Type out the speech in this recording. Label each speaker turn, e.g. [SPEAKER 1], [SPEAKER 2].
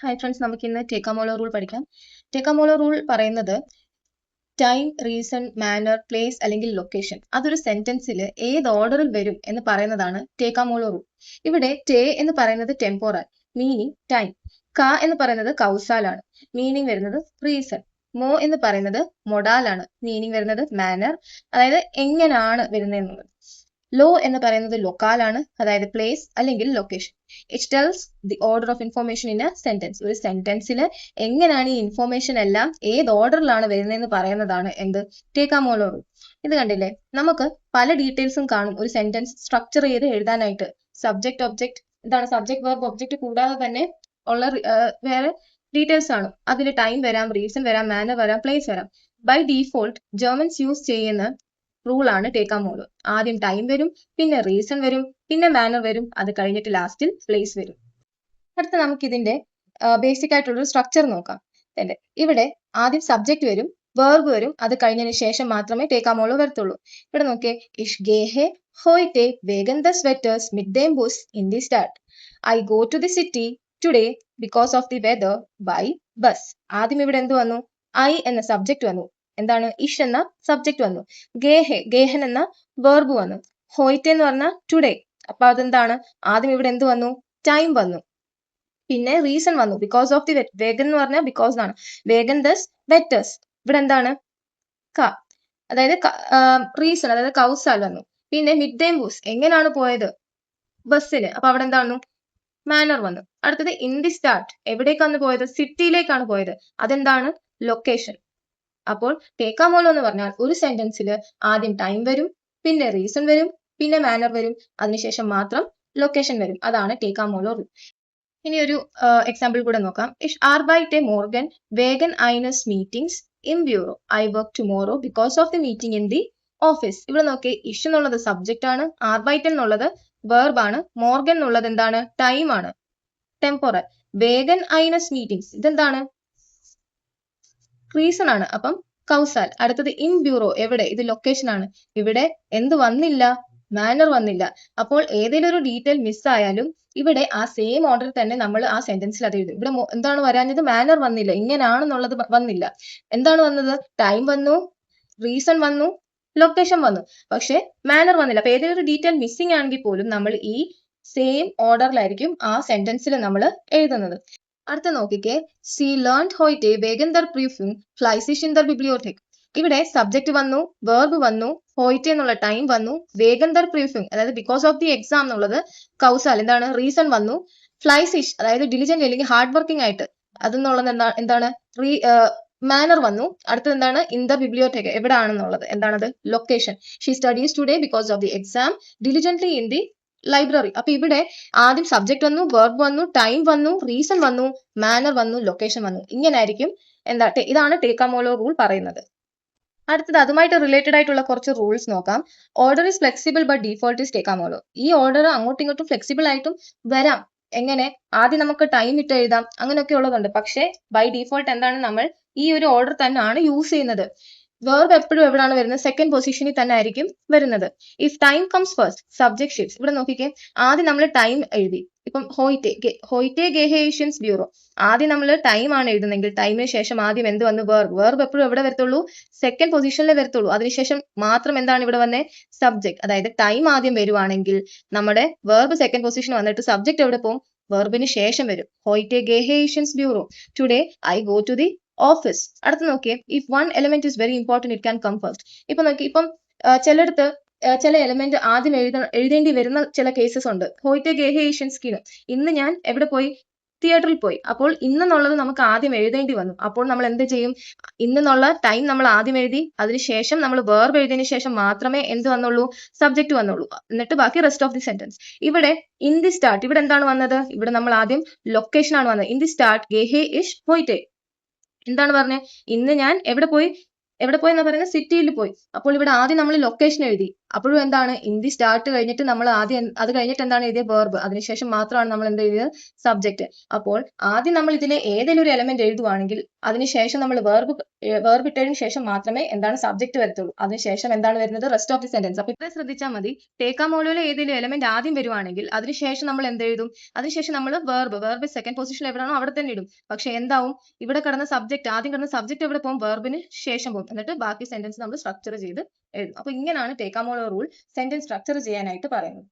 [SPEAKER 1] Hi friends, നമുക്ക് ഇന്ന് ടേക്കാമോളോ rule പഠിക്കാം. ടേക്കാമോളോ റൂൾ പറയുന്നത് ടൈം, റീസൺ, മാനർ, പ്ലേസ് അല്ലെങ്കിൽ ലൊക്കേഷൻ അതൊരു സെന്റൻസിൽ ഏത് ഓർഡറിൽ വരും എന്ന് പറയുന്നതാണ് ടേക്കാമോളോ റൂൾ. ഇവിടെ ടേ എന്ന് പറയുന്നത് ടെമ്പോറൽ, മീനിങ് ടൈം. ക എന്ന് പറയുന്നത് കൗസാൽ ആണ്, മീനിങ് വരുന്നത് റീസൺ. മോ എന്ന് പറയുന്നത് മൊഡാൽ ആണ്, മീനിങ് വരുന്നത് മാനർ, അതായത് എങ്ങനെയാണ് വരുന്നത് എന്നുള്ളത്. ലോ എന്ന് പറയുന്നത് ലൊക്കാൽ ആണ്, അതായത് പ്ലേസ് അല്ലെങ്കിൽ location. It tells the order of information in A sentence. ഒരു സെന്റൻസിൽ എങ്ങനെയാണ് ഈ ഇൻഫോർമേഷൻ എല്ലാം ഏത് ഓർഡറിലാണ് വരുന്നതെന്ന് പറയുന്നതാണ് എന്ത് ടേക്കാമോളോ റൂൾ. ഇത് കണ്ടില്ലേ, നമുക്ക് പല ഡീറ്റെയിൽസും കാണും ഒരു സെന്റൻസ് സ്ട്രക്ചർ ചെയ്ത് എഴുതാനായിട്ട്. സബ്ജക്ട്, ഒബ്ജക്ട്, ഇതാണ് സബ്ജക്ട്, വെർബ്, ഒബ്ജക്ട് കൂടാതെ തന്നെ ഉള്ള വേറെ ഡീറ്റെയിൽസ് ആണ്. അതിൽ ടൈം വരാം, റീസൺ വരാം, മാനർ വരാം, പ്ലേസ് വരാം. ബൈ ഡീഫോൾട്ട് ജർമ്മൻസ് യൂസ് ചെയ്യുന്ന റൂളാണ് ടേക്കാമോളോ. ആദ്യം ടൈം വരും, പിന്നെ റീസൺ വരും, പിന്നെ മാനർ വരും, അത് കഴിഞ്ഞിട്ട് ലാസ്റ്റിൽ പ്ലേസ് വരും. അടുത്ത നമുക്ക് ഇതിന്റെ ബേസിക് ആയിട്ടുള്ള സ്ട്രക്ചർ നോക്കാം. ഇവിടെ ആദ്യം സബ്ജക്ട് വരും, വേർബ് വരും, അത് കഴിഞ്ഞതിന് ശേഷം മാത്രമേ ടേക്കാമോളോ വരത്തുള്ളൂ. ഇവിടെ നോക്കിയേ, ഇഷ് ഗേഹെ ഹോയ്റ്റെ വേഗൻ ദ സ്വെറ്റേഴ്സ് മിഡ് ദേം ബുസ് ഇൻ ദി സ്റ്റാർട്ട്. I go to the city today because of the weather by bus. ആദ്യം ഇവിടെ എന്ത് വന്നു? ഐ എന്ന സബ്ജക്ട് വന്നു. എന്താണ്? ഇഷ് എന്ന സബ്ജക്ട് വന്നു. ഗേഹൻ എന്ന വേർബ് വന്നു. ഹോയ്റ്റെ എന്ന് പറഞ്ഞ ടുഡേ. അപ്പൊ അതെന്താണ്? ആദ്യം ഇവിടെ എന്ത് വന്നു? ടൈം വന്നു. പിന്നെ റീസൺ വന്നു, ബിക്കോസ് ഓഫ് ദി വേഗൻ എന്ന് പറഞ്ഞാൽ ബിക്കോസ് ആണ്. വേഗൻ ദസ് വെറ്റേഴ്സ്, ഇവിടെ എന്താണ്? ക, അതായത് റീസൺ, അതായത് കൗസാൽ വന്നു. പിന്നെ മിഡ് ഡേ ബൂസ്, എങ്ങനെയാണ് പോയത്? ബസ്സിന്. അപ്പൊ അവിടെ എന്താണ്? മാനർ വന്നു. അടുത്തത് ഇൻ ദി സ്റ്റാർട്ട്, എവിടേക്കാണ് പോയത്? സിറ്റിയിലേക്കാണ് പോയത്. അതെന്താണ്? ലൊക്കേഷൻ. അപ്പോൾ ടേക്കാമോളോ എന്ന് പറഞ്ഞാൽ ഒരു സെന്റൻസിൽ ആദ്യം ടൈം വരും, പിന്നെ റീസൺ വരും, പിന്നെ മാനർ വരും, അതിനുശേഷം മാത്രം ലൊക്കേഷൻ വരും. അതാണ് ടേക്കാമോളോ റൂൾ. ഇനി ഒരു എക്സാമ്പിൾ കൂടെ നോക്കാം. ഇഷ് ആർബൈറ്റെ മോർഗൻ വേഗൻ ഐനസ് മീറ്റിംഗ്സ് ഇൻ ബ്യൂറോ. I work tomorrow because of the meeting in the office. ഇവിടെ നോക്കി, ഇഷ് എന്നുള്ളത് സബ്ജക്റ്റ് ആണ്, ആർബൈറ്റൻ എന്നുള്ളത് വേർബ് ആണ്, മോർഗൻ എന്നുള്ളത് എന്താണ്? ടൈം ആണ്, ടെമ്പോറൽ. വേഗൻ ഐനസ് മീറ്റിംഗ്സ്, ഇതെന്താണ്? റീസൺ ആണ്, അപ്പം കൗസാൽ. അടുത്തത് ഇൻ ബ്യൂറോ, എവിടെ? ഇത് ലൊക്കേഷൻ ആണ്. ഇവിടെ എന്ത് വന്നില്ല? മാനർ വന്നില്ല. അപ്പോൾ ഏതെങ്കിലും ഒരു ഡീറ്റെയിൽ മിസ്സായാലും ഇവിടെ ആ സെയിം ഓർഡറിൽ തന്നെ നമ്മൾ ആ സെന്റൻസിൽ അത് എഴുതും. ഇവിടെ എന്താണ് വരാഞ്ഞത്? മാനർ വന്നില്ല, ഇങ്ങനെയാണെന്നുള്ളത് വന്നില്ല. എന്താണ് വന്നത്? ടൈം വന്നു, റീസൺ വന്നു, ലൊക്കേഷൻ വന്നു, പക്ഷെ മാനർ വന്നില്ല. അപ്പൊ ഏതെങ്കിലും ഒരു ഡീറ്റെയിൽ മിസ്സിംഗ് ആണെങ്കിൽ പോലും നമ്മൾ ഈ സെയിം ഓർഡറിലായിരിക്കും ആ സെന്റൻസിൽ നമ്മൾ എഴുതുന്നത്. അടുത്ത നോക്കിക്കേ, സി ലേൺഡ് ഹോയ്റ്റെ വേഗൻ ദർ പ്രീഫിംഗ് ഫ്ലൈസിഷ് ഇൻ ദർ ബിബ്ലിയോടെക്. ഇവിടെ സബ്ജക്ട് വന്നു, വേർബ് വന്നു, ഹോയ്റ്റെ എന്നുള്ള ടൈം വന്നു, വേഗൻ ദർ പ്രീഫിംഗ് അതായത് ബിക്കോസ് ഓഫ് ദി എക്സാം എന്നുള്ളത് കൗസാൽ, എന്താണ്? റീസൺ വന്നു. ഫ്ലൈസിഷ് അതായത് ഡിലിജന്റ് അല്ലെങ്കിൽ ഹാർഡ് വർക്കിംഗ് ആയിട്ട്, അതെന്നുള്ളത് എന്താണ്? മാനർ വന്നു. അടുത്തത് എന്താണ്? ഇൻ ദ ബിബ്ലിയോടെക്, എവിടെയാണെന്നുള്ളത് എന്താണത്? Location. She studies today because of the exam diligently in the library. അപ്പൊ ഇവിടെ ആദ്യം സബ്ജക്ട് വന്നു, വേർബ് വന്നു, ടൈം വന്നു, റീസൺ വന്നു, മാനർ വന്നു, ലൊക്കേഷൻ വന്നു. ഇങ്ങനായിരിക്കും ഇതാണ് ടേക്കാമോളോ റൂൾ പറയുന്നത്. അടുത്തത് അതുമായിട്ട് റിലേറ്റഡ് ആയിട്ടുള്ള കുറച്ച് റൂൾസ് നോക്കാം. Order is flexible but default is ടേക്കാമോളോ. ഈ ഓർഡർ അങ്ങോട്ടും ഇങ്ങോട്ടും ഫ്ലെക്സിബിൾ ആയിട്ടും വരാം. എങ്ങനെ? ആദ്യം നമുക്ക് ടൈം ഇട്ട് എഴുതാം, അങ്ങനെയൊക്കെ ഉള്ളതുണ്ട്. പക്ഷേ ബൈ ഡീഫോൾട്ട് എന്താണ്? നമ്മൾ ഈ ഒരു ഓർഡർ തന്നെയാണ് യൂസ് ചെയ്യുന്നത്. വേർബ് എപ്പോഴും എവിടെയാണ് വരുന്നത്? സെക്കൻഡ് പൊസിഷനിൽ തന്നെ ആയിരിക്കും വരുന്നത്. If time comes first subject shifts. ഇവിടെ നോക്കിക്കേ, ആദ്യം നമ്മൾ ടൈം എഴുതി. ഇപ്പം ഹോയ്റ്റെ ഗേഹേഷ്യൻസ് ബ്യൂറോ, ആദ്യം നമ്മൾ ടൈം ആണ് എഴുതുന്നെങ്കിൽ ടൈമിന് ശേഷം ആദ്യം എന്ത് വന്നു? വേർബ് എപ്പോഴും എവിടെ വരത്തുള്ളൂ? സെക്കൻഡ് പൊസിഷനിലേ വരത്തുള്ളൂ. അതിനുശേഷം മാത്രം എന്താണ് ഇവിടെ വന്നേ? സബ്ജക്ട്. അതായത് ടൈം ആദ്യം വരുവാണെങ്കിൽ നമ്മുടെ വേർബ് സെക്കൻഡ് പൊസിഷൻ വന്നിട്ട് സബ്ജക്ട് എവിടെ പോകും? വേർബിന് ശേഷം വരും. ഹോയ്റ്റെ ഗേഹേഷ്യൻസ് ബ്യൂറോ, today I go to the office. അടുത്ത് നോക്കിയേ, if one element is very important it can come first. ഇപ്പൊ നോക്കി, ഇപ്പം ചിലടത്ത് ചില എലിമെന്റ് ആദ്യം എഴുതേണ്ടി വരുന്ന ചില കേസസ് ഉണ്ട്. ഹോയ്റ്റെ ഗേഹേഷ്യൻസ്കിന്, ഇന്ന് ഞാൻ എവിടെ പോയി? തിയേറ്ററിൽ പോയി. അപ്പോൾ ഇന്നെന്നുള്ളത് നമുക്ക് ആദ്യം എഴുതേണ്ടി വന്നു. അപ്പോൾ നമ്മൾ എന്ത് ചെയ്യും? ഇന്നെന്നുള്ള ടൈം നമ്മൾ ആദ്യം എഴുതി, അതിനുശേഷം നമ്മൾ വേർബ് എഴുതിയതിനു ശേഷം മാത്രമേ എന്ത് വന്നുള്ളൂ? സബ്ജക്ട് വന്നുള്ളൂ. എന്നിട്ട് ബാക്കി റെസ്റ്റ് ഓഫ് ദി സെന്റൻസ്. ഇവിടെ ഇൻ ദി സ്റ്റാർട്ട്, ഇവിടെ എന്താണ് വന്നത്? ഇവിടെ നമ്മൾ ആദ്യം ലൊക്കേഷൻ ആണ് വന്നത്. ഇൻ ദി സ്റ്റാർട്ട് ഗേഹേ ഇഷ് ഹോയ്റ്റെ, എന്താണ് പറഞ്ഞത്? ഇന്ന് ഞാൻ എവിടെ പോയി? എവിടെ പോയി എന്നാ പറയുന്നത്? സിറ്റിയിൽ പോയി. അപ്പോൾ ഇവിടെ ആദ്യം നമ്മൾ ലൊക്കേഷൻ എഴുതി, അപ്പോഴും എന്താണ് ഇൻ ദി സ്റ്റാർട്ട് കഴിഞ്ഞിട്ട് നമ്മൾ ആദ്യം അത് കഴിഞ്ഞിട്ട് എന്താണ് എഴുതിയ വെർബ്, അതിനുശേഷം മാത്രമാണ് നമ്മൾ എന്ത് എഴുതിയത് സബ്ജക്റ്റ്. അപ്പോൾ ആദ്യം നമ്മൾ ഇതിലെ ഏതെങ്കിലും ഒരു എലമെന്റ് എഴുതുവാണെങ്കിൽ അതിനുശേഷം നമ്മൾ വെർബ് ഇട്ടതിന് ശേഷം മാത്രമേ എന്താണ് സബ്ജക്റ്റ് വരത്തുള്ളൂ. അതിനുശേഷം എന്താണ് വരുന്നത് റെസ്റ്റ് ഓഫ് ദി സെന്റൻസ്. അപ്പൊ ഇത്ര ശ്രദ്ധിച്ചാൽ മതി. ടേക്കാമോളോയിലെ ഏതെങ്കിലും എലമെന്റ് ആദ്യം വരുവാണെങ്കിൽ അതിനുശേഷം നമ്മൾ എന്ത് എഴുതും, അതിനുശേഷം നമ്മൾ വെർബ് സെക്കൻഡ് പൊസിഷനിൽ എവിടെയാണോ അവിടെ തന്നെ ഇടും. പക്ഷെ എന്താവും, ഇവിടെ കിടന്ന സബ്ജക്റ്റ് ആദ്യം കിടന്ന സബ്ജക്റ്റ് എവിടെ പോകും, വെർബിന് ശേഷം പോകും. എന്നിട്ട് ബാക്കി സെന്റൻസ് നമ്മൾ സ്ട്രക്ചർ ചെയ്ത് എഴുതും. അപ്പൊ ഇങ്ങനെയാണ് ടേക്കാമോളോ റൂൾ സെന്റൻസ് സ്ട്രക്ചർ ചെയ്യാനായിട്ട് പറയുന്നത്.